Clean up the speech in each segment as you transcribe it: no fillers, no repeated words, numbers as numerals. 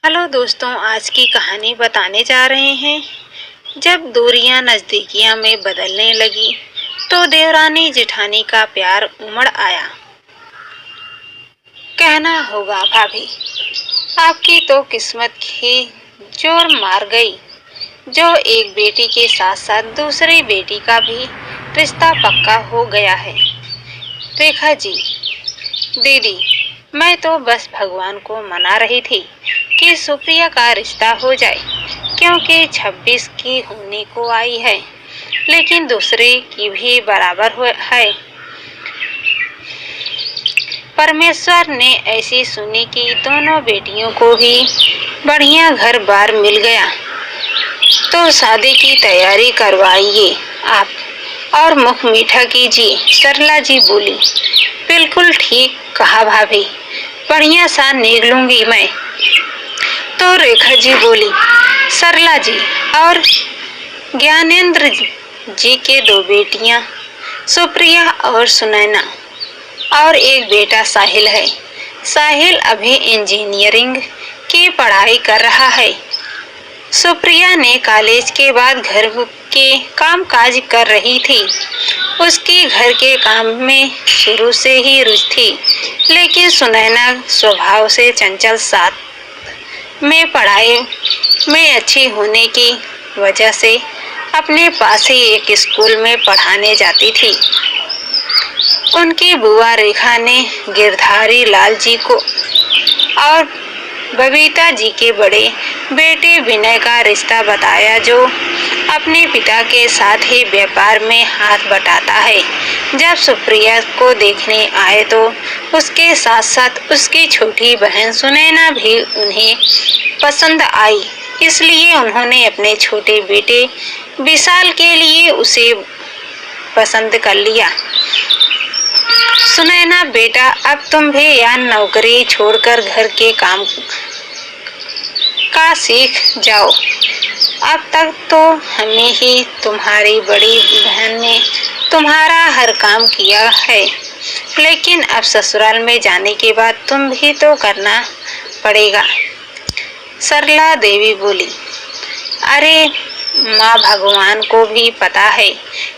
Hello दोस्तों, आज की कहानी बताने जा रहे हैं। जब दूरियां नजदीकियां में बदलने लगी तो देवरानी जेठानी का प्यार उमड़ आया। कहना होगा भाभी, आपकी तो किस्मत ही जोर मार गई, जो एक बेटी के साथ साथ दूसरी बेटी का भी रिश्ता पक्का हो गया है। रेखा जी, दीदी, मैं तो बस भगवान को मना रही थी कि सुप्रिया का रिश्ता हो जाए, क्योंकि 26 की होने को आई है, लेकिन दूसरी की भी बराबर है। परमेश्वर ने ऐसी सुनी कि दोनों बेटियों को भी बढ़िया घर बार मिल गया, तो शादी की तैयारी करवाइए आप और मुख मीठा कीजिए। सरला जी बोली। बिल्कुल ठीक कहा भाभी, बढ़िया सा नेग लूंगी मैं। तो रेखा जी बोली, सरला जी और ज्ञानेंद्र जी के दो बेटियां सुप्रिया और सुनैना, और एक बेटा साहिल है। साहिल अभी इंजीनियरिंग की पढ़ाई कर रहा है। सुप्रिया ने कॉलेज के बाद घर के काम काज कर रही थी। उसकी घर के काम में शुरू से ही रुचि थी, लेकिन सुनैना स्वभाव से चंचल, साथ में पढ़ाई में अच्छी होने की वजह से अपने पास ही एक स्कूल में पढ़ाने जाती थी। उनकी बुआ रेखा ने गिरधारी लाल जी को और बबीता जी के बड़े बेटे विनय का रिश्ता बताया, जो अपने पिता के साथ ही व्यापार में हाथ बटाता है। जब सुप्रिया को देखने आए तो उसके साथ साथ उसकी छोटी बहन सुनैना भी उन्हें पसंद आई, इसलिए उन्होंने अपने छोटे बेटे विशाल के लिए उसे पसंद कर लिया। सुनैना बेटा, अब तुम भी यहाँ नौकरी छोड़कर घर के काम का सीख जाओ। अब तक तो हमें ही तुम्हारी बड़ी बहन ने तुम्हारा हर काम किया है, लेकिन अब ससुराल में जाने के बाद तुम भी तो करना पड़ेगा। सरला देवी बोली, अरे माँ, भगवान को भी पता है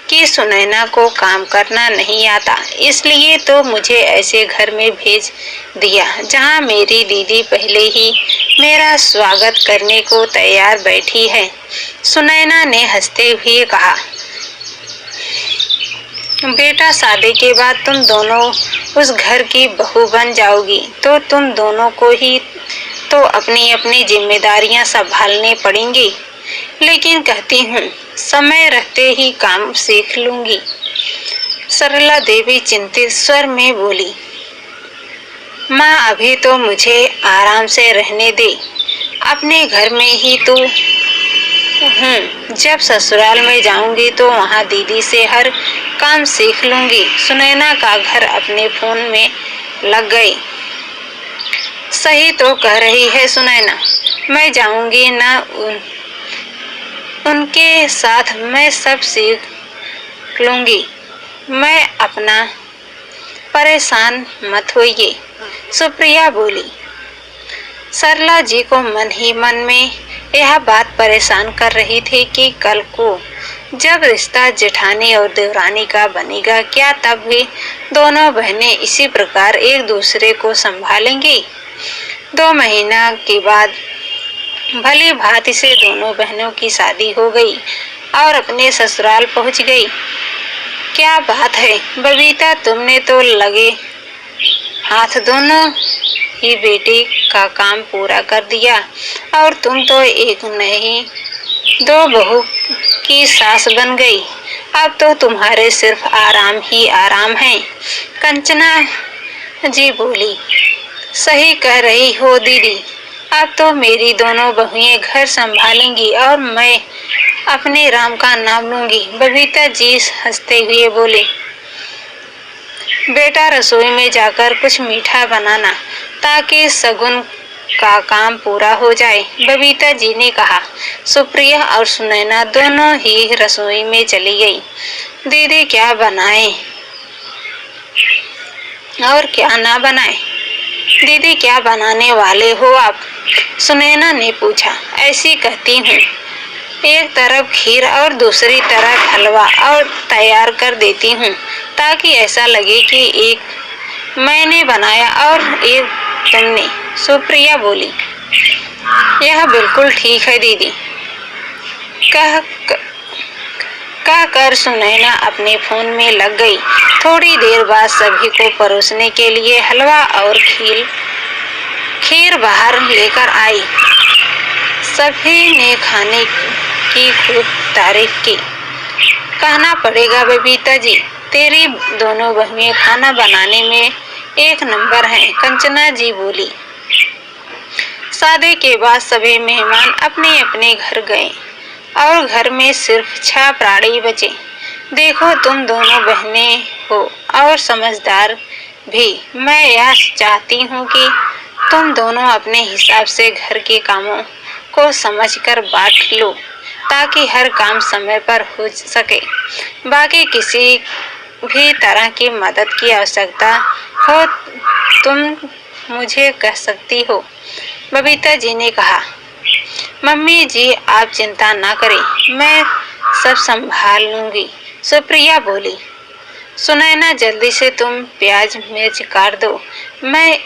कि सुनैना को काम करना नहीं आता, इसलिए तो मुझे ऐसे घर में भेज दिया जहाँ मेरी दीदी पहले ही मेरा स्वागत करने को तैयार बैठी है। सुनैना ने हंसते हुए कहा, बेटा, शादी के बाद तुम दोनों उस घर की बहू बन जाओगी, तो तुम दोनों को ही तो अपनी अपनी जिम्मेदारियां संभालने पड़ेंगी, लेकिन कहती हूँ समय रहते ही काम सीख लूंगी। सरला देवी चिंतित स्वर में बोली, माँ, अभी तो मुझे आराम से रहने दे, अपने घर में ही तो हूँ। जब ससुराल में जाऊंगी तो वहाँ दीदी से हर काम सीख लूंगी। सुनैना का घर अपने फोन में लग गई। सही तो कह रही है सुनैना, मैं जाऊंगी ना, उनके साथ मैं सब सीख लूंगी। मैं अपना परेशान मत होइए, सुप्रिया बोली। सरला जी को मन ही मन में यह बात परेशान कर रही थी कि कल को जब रिश्ता जेठानी और देवरानी का बनेगा, क्या तब भी दोनों बहनें इसी प्रकार एक दूसरे को संभालेंगी। 2 महीना के बाद भली भांति से दोनों बहनों की शादी हो गई और अपने ससुराल पहुंच गई। क्या बात है बबीता, तुमने तो लगे हाथ दोनों ही बेटी का काम पूरा कर दिया, और तुम तो एक नहीं 2 बहू की सास बन गई। अब तो तुम्हारे सिर्फ आराम ही आराम है। कंचना जी बोली, सही कह रही हो दीदी, अब तो मेरी दोनों बहुएं घर संभालेंगी और मैं अपने राम का नाम लूंगी। बबीता जी हंसते हुए बोले, बेटा, रसोई में जाकर कुछ मीठा बनाना, ताकि सगुन का काम पूरा हो जाए, बबीता जी ने कहा। सुप्रिया और सुनैना दोनों ही रसोई में चली गई। दीदी, क्या बनाएं और क्या ना बनाएं, दीदी क्या बनाने वाले हो आप? सुनैना ने पूछा। ऐसी कहती हूँ, एक तरफ खीर और दूसरी तरफ हलवा और तैयार कर देती हूँ ताकि ऐसा लगे कि एक मैंने बनाया और एक तुमने, सुप्रिया बोली। यह बिल्कुल ठीक है दीदी, कह कर सुनैना अपने फोन में लग गई। थोड़ी देर बाद सभी को परोसने के लिए हलवा और खीर बाहर लेकर आई। सभी ने खाने की खूब तारीफ की। कहना पड़ेगा बबीता जी, तेरी दोनों बहनें खाना बनाने में एक नंबर हैं, कंचना जी बोली। शादी के बाद सभी मेहमान अपने अपने घर गए और घर में सिर्फ 6 प्राणी बचे। देखो तुम दोनों बहनें हो और समझदार भी। मैं यह चाहती हूँ कि तुम दोनों अपने हिसाब से घर के कामों को समझकर बांट लो ताकि हर काम समय पर हो सके। बाकी किसी भी तरह की मदद की आवश्यकता हो तुम मुझे कह सकती हो, बबीता जी ने कहा। मम्मी जी आप चिंता ना करें, मैं सब संभाल लूंगी, सुप्रिया बोली। सुनैना जल्दी से तुम प्याज मिर्च काट दो, मैं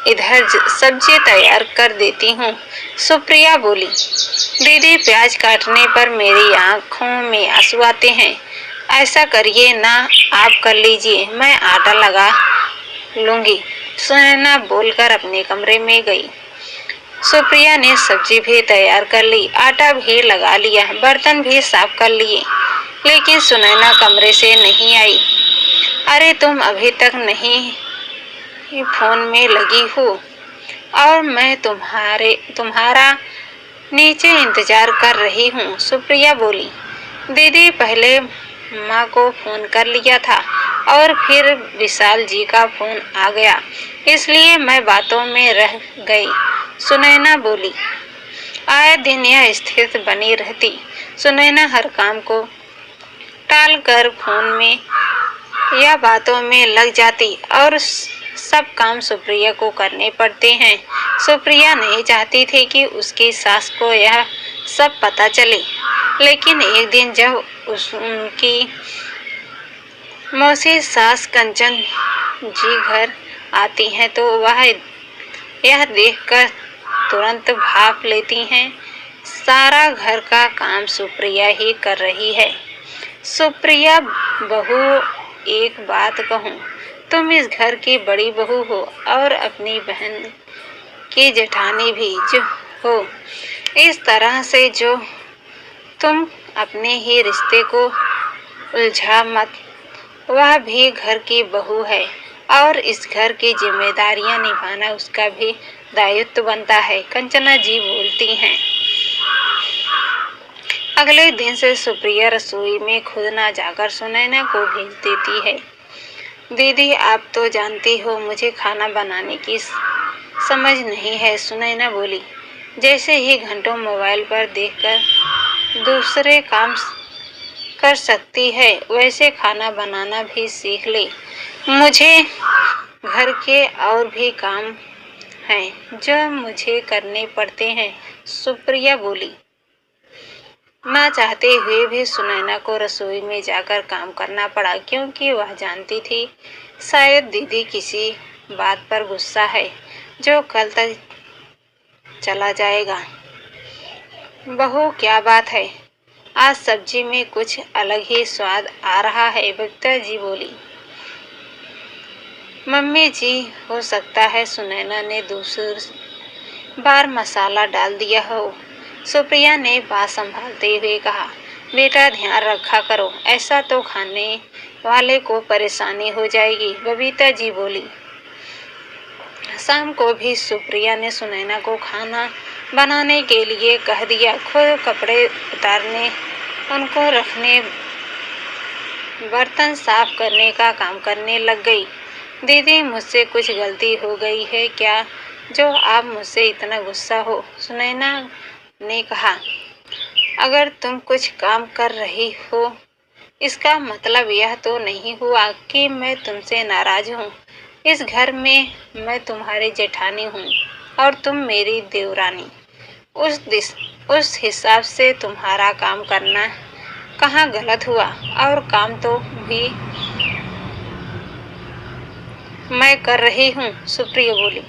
इधर सब्जी तैयार कर देती हूँ, सुप्रिया बोली। दीदी प्याज काटने पर मेरी आंखों में आंसू आते हैं। ऐसा करिए ना, आप कर लीजिए, मैं आटा लगा लूंगी, सुनैना बोलकर अपने कमरे में गई। सुप्रिया ने सब्जी भी तैयार कर ली, आटा भी लगा लिया, बर्तन भी साफ कर लिए, लेकिन सुनैना कमरे से नहीं आई। अरे तुम अभी तक नहीं फोन में लगी हो और मैं तुम्हारा नीचे इंतजार कर रही हूँ, सुप्रिया बोली। दीदी पहले माँ को फोन कर लिया था और फिर विशाल जी का फोन आ गया, इसलिए मैं बातों में रह गई, सुनैना बोली। आए दिन यह स्थिति बनी रहती। सुनैना हर काम को टालकर फोन में या बातों में लग जाती और सब काम सुप्रिया को करने पड़ते हैं। सुप्रिया नहीं चाहती थी कि उसकी सास को यह सब पता चले, लेकिन एक दिन जब उनकी मौसी सास कंचन जी घर आती हैं तो वह यह देखकर तुरंत भाप लेती हैं सारा घर का काम सुप्रिया ही कर रही है। सुप्रिया बहू, एक बात कहूँ, तुम इस घर की बड़ी बहू हो और अपनी बहन की जेठानी भी जो हो। इस तरह से जो तुम अपने ही रिश्ते को उलझा मत। वह भी घर की बहू है और इस घर की जिम्मेदारियां निभाना उसका भी दायित्व बनता है, कंचना जी बोलती हैं। अगले दिन से सुप्रिया रसोई में खुद ना जाकर सुनैना को भेज देती है। दीदी आप तो जानती हो मुझे खाना बनाने की समझ नहीं है, सुनैना बोली। जैसे ही घंटों मोबाइल पर देखकर दूसरे काम कर सकती है, वैसे खाना बनाना भी सीख ले। मुझे घर के और भी काम हैं जो मुझे करने पड़ते हैं, सुप्रिया बोली। ना चाहते हुए भी सुनैना को रसोई में जाकर काम करना पड़ा, क्योंकि वह जानती थी शायद दीदी किसी बात पर गुस्सा है जो कल तक चला जाएगा। बहू क्या बात है, आज सब्जी में कुछ अलग ही स्वाद आ रहा है, बबीता जी बोली। मम्मी जी हो सकता है सुनैना ने दूसरी बार मसाला डाल दिया हो, सुप्रिया ने बात संभालते हुए कहा। बेटा ध्यान रखा करो, ऐसा तो खाने वाले को परेशानी हो जाएगी, बबीता जी बोली। शाम को भी सुप्रिया ने सुनैना को खाना बनाने के लिए कह दिया, खुद कपड़े उतारने, उनको रखने, बर्तन साफ करने का काम करने लग गई। दीदी मुझसे कुछ गलती हो गई है क्या जो आप मुझसे इतना गुस्सा हो, सुनैना ने कहा। अगर तुम कुछ काम कर रही हो इसका मतलब यह तो नहीं हुआ कि मैं तुमसे नाराज हूँ। इस घर में मैं तुम्हारी जेठानी हूँ और तुम मेरी देवरानी। उस हिसाब से तुम्हारा काम करना कहाँ गलत हुआ, और काम तो भी मैं कर रही हूँ, सुप्रिया बोली।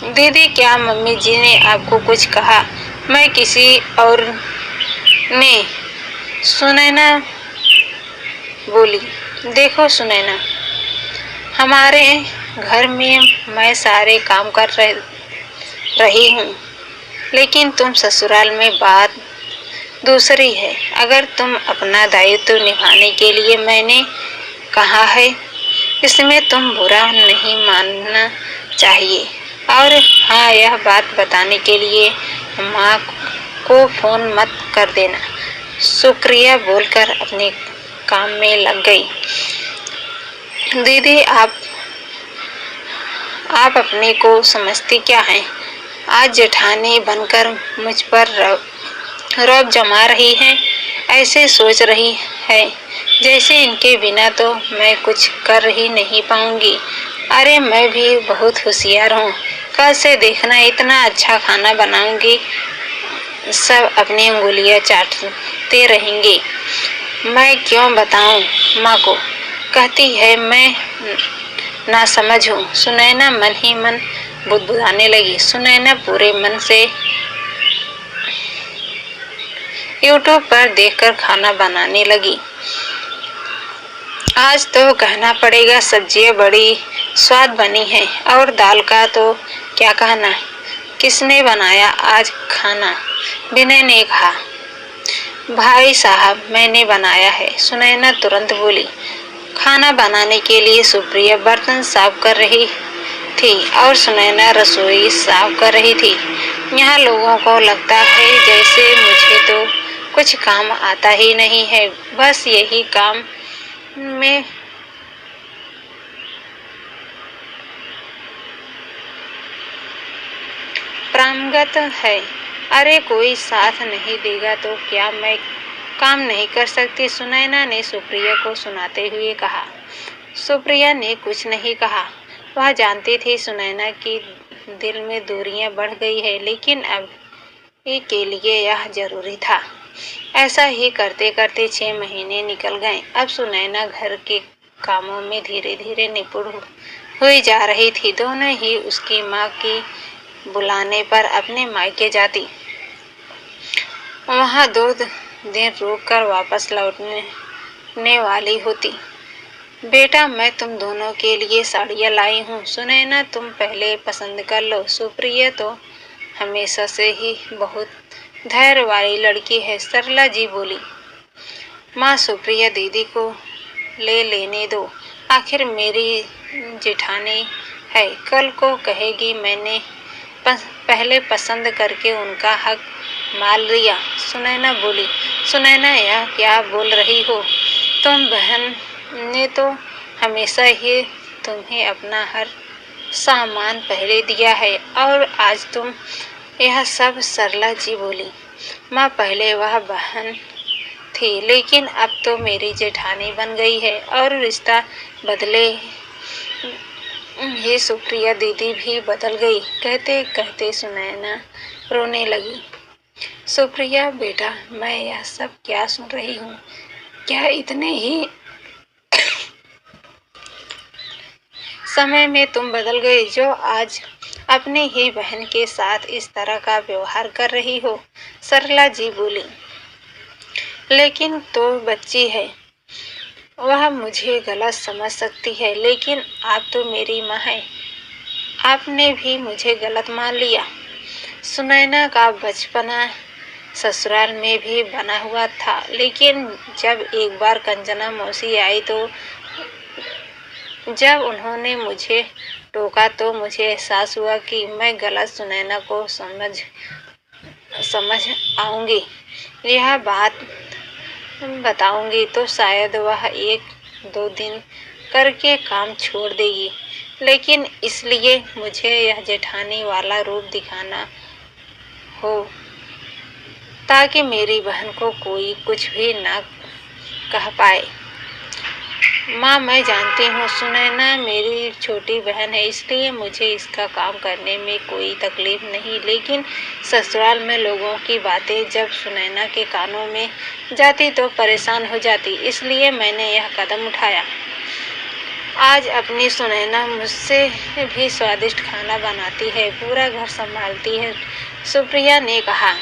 दीदी, क्या मम्मी जी ने आपको कुछ कहा? मैं किसी और ने, सुनैना बोली। देखो सुनैना, हमारे घर में मैं सारे काम कर रही हूँ, लेकिन तुम ससुराल में बात दूसरी है। अगर तुम अपना दायित्व निभाने के लिए मैंने कहा है, इसमें तुम बुरा नहीं मानना चाहिए। और हाँ, यह बात बताने के लिए माँ को फोन मत कर देना। सुप्रिया बोलकर अपने काम में लग गई। दीदी, आप अपने को समझती क्या हैं? आज जेठानी बनकर मुझ पर रौब जमा रही हैं। ऐसे सोच रही है जैसे इनके बिना तो मैं कुछ कर ही नहीं पाऊंगी। अरे, मैं भी बहुत होशियार हूँ। कल से देखना, इतना अच्छा खाना बनाऊंगी, सब अपनी उंगलियां चाटते रहेंगे। मैं क्यों बताऊं माँ को? कहती है मैं ना समझ हूँ। सुनैना मन ही मन बुदबुदाने लगी। सुनैना पूरे मन से यूट्यूब पर देखकर खाना बनाने लगी। आज तो कहना पड़ेगा, सब्जियां बड़ी स्वाद बनी है, और दाल का तो क्या कहना। किसने बनाया आज खाना? विनय ने कहा। भाई साहब, मैंने बनाया है, सुनैना तुरंत बोली। खाना बनाने के लिए सुप्रिया बर्तन साफ कर रही थी और सुनैना रसोई साफ कर रही थी। यहाँ लोगों को लगता है जैसे मुझे तो कुछ काम आता ही नहीं है, बस यही काम में पारंगत है। अरे, कोई साथ नहीं देगा तो क्या मैं काम नहीं कर सकती? सुनैना ने सुप्रिया को सुनाते हुए कहा। सुप्रिया ने कुछ नहीं कहा। वह जानती थी सुनैना की दिल में दूरियां बढ़ गई है, लेकिन अब के लिए यह जरूरी था। ऐसा ही करते करते 6 महीने निकल गए। अब सुनैना घर के कामों में धीरे धीरे निपुण हुई जा रही थी। दोनों ही उसकी माँ की बुलाने पर अपने मायके जाती, वहाँ 2 दिन रुककर वापस लौटने वाली होती। बेटा, मैं तुम दोनों के लिए साड़ियाँ लाई हूँ। सुनैना, तुम पहले पसंद कर लो। सुप्रिया तो हमेशा से ही बहुत धैर्य वाली लड़की है, सरला जी बोली। माँ, सुप्रिया दीदी को लेने दो, आखिर मेरी जेठानी है। कल को कहेगी मैंने पहले पसंद करके उनका हक मार लिया। सुनैना बोली। सुनैना, यह क्या बोल रही हो तुम? बहन ने तो हमेशा ही तुम्हें अपना हर सामान पहले दिया है, और आज तुम यह सब। सरला जी बोली। माँ, पहले वह बहन थी, लेकिन अब तो मेरी जेठानी बन गई है और रिश्ता बदले ही सुप्रिया दीदी भी बदल गई। कहते कहते सुनैना रोने लगी। सुप्रिया बेटा, मैं यह सब क्या सुन रही हूँ? क्या इतने ही समय में तुम बदल गई, जो आज अपनी ही बहन के साथ इस तरह का व्यवहार कर रही हो? सरला जी बोली। लेकिन तो बच्ची है, वह मुझे गलत समझ सकती है, लेकिन आप तो मेरी माँ है, आपने भी मुझे गलत मान लिया। सुनैना का बचपना ससुराल में भी बना हुआ था, लेकिन जब एक बार कंचना मौसी आई तो जब उन्होंने मुझे टोका तो मुझे एहसास हुआ कि मैं गलत सुनैना को समझ आऊंगी। यह बात बताऊंगी तो शायद वह 1-2 दिन करके काम छोड़ देगी, लेकिन इसलिए मुझे यह जेठानी वाला रूप दिखाना हो ताकि मेरी बहन को कोई कुछ भी ना कह पाए। माँ, मैं जानती हूँ सुनैना मेरी छोटी बहन है, इसलिए मुझे इसका काम करने में कोई तकलीफ नहीं, लेकिन ससुराल में लोगों की बातें जब सुनैना के कानों में जाती तो परेशान हो जाती, इसलिए मैंने यह कदम उठाया। आज अपनी सुनैना मुझसे भी स्वादिष्ट खाना बनाती है, पूरा घर संभालती है, सुप्रिया ने कहा।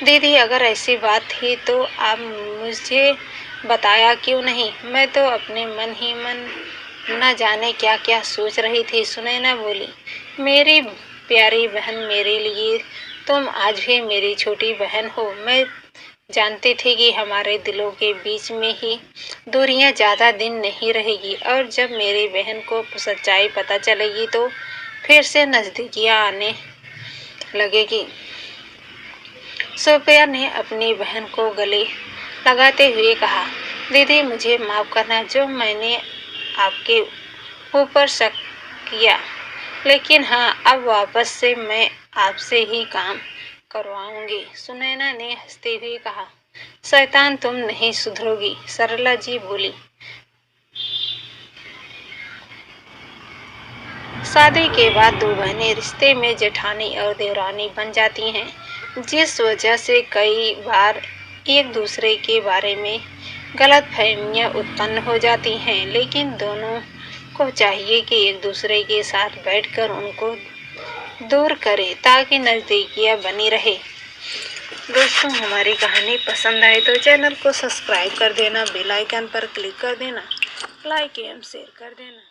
दीदी, अगर ऐसी बात थी तो आप मुझे बताया क्यों नहीं? मैं तो अपने मन ही मन न जाने क्या क्या सोच रही थी, सुनैना बोली। मेरी प्यारी बहन, मेरे लिए तुम आज भी मेरी छोटी बहन हो। मैं जानती थी कि हमारे दिलों के बीच में ही दूरियां ज़्यादा दिन नहीं रहेगी, और जब मेरी बहन को सच्चाई पता चलेगी तो फिर से नज़दीकियां आने लगेगी। सुप्रिया ने अपनी बहन को गले लगाते हुए कहा। दीदी, मुझे माफ़ करना जो मैंने आपके ऊपर शक किया, लेकिन हाँ, अब वापस से मैं आपसे ही काम करवाऊंगी, सुनैना ने हंसते हुए कहा। शैतान, तुम नहीं सुधरोगी, सरला जी बोली। शादी के बाद दो बहनें रिश्ते में जेठानी और देवरानी बन जाती हैं, जिस वजह से कई बार एक दूसरे के बारे में गलतफहमियां उत्पन्न हो जाती हैं, लेकिन दोनों को चाहिए कि एक दूसरे के साथ बैठकर उनको दूर करें ताकि नज़दीकियां बनी रहे। दोस्तों, हमारी कहानी पसंद आए तो चैनल को सब्सक्राइब कर देना, बेल आइकन पर क्लिक कर देना, लाइक एवं शेयर कर देना।